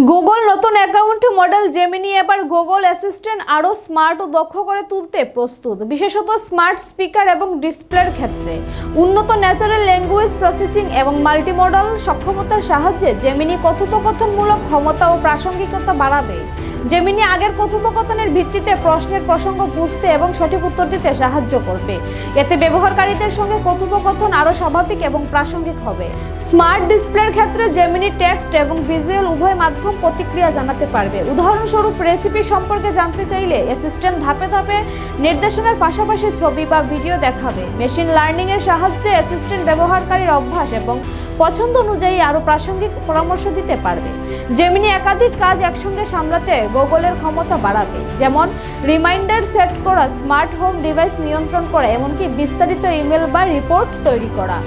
Google নতুন account model Gemini এবার Google assistant আরও স্মার্ট ও দক্ষ করে তুলতে প্রস্তুত, বিশেষত স্মার্ট স্পিকার এবং ডিসপ্লের ক্ষেত্রে। উন্নত ন্যাচারাল ল্যাঙ্গুয়েজ প্রসেসিং এবং মাল্টিমডাল সক্ষমতার সাহায্যে জেমিনি কথোপকথনমূলক ক্ষমতা ও প্রাসঙ্গিকতা বাড়াবে। জেমিনি আগের কথোপকথনের ভিত্তিতে প্রশ্নের প্রসঙ্গ বুঝতে এবং সঠিক উত্তর দিতে সাহায্য করবে। এতে ব্যবহারকারীদের সঙ্গে কথোপকথন আরও স্বাভাবিক এবং প্রাসঙ্গিক হবে। স্মার্ট ডিসপ্লের ক্ষেত্রে জেমিনি টেক্সট এবং ভিজুয়াল উভয় মাধ্যম প্রতিক্রিয়া জানাতে পারবে। উদাহরণস্বরূপ, রেসিপি সম্পর্কে জানতে চাইলে অ্যাসিস্ট্যান্ট ধাপে ধাপে নির্দেশনার পাশাপাশি ছবি বা ভিডিও দেখাবে। মেশিন লার্নিং এর সাহায্যে অ্যাসিস্ট্যান্ট ব্যবহারকারীর অভ্যাস এবং পছন্দ অনুযায়ী আরও প্রাসঙ্গিক পরামর্শ দিতে পারবে। জেমিনি একাধিক কাজ একসঙ্গে সামলাতে গুগলের ক্ষমতা বাড়াবে, যেমন রিমাইন্ডার সেট করা, স্মার্ট হোম ডিভাইস নিয়ন্ত্রণ করা, এমনকি বিস্তারিত ইমেল বা রিপোর্ট তৈরি করা।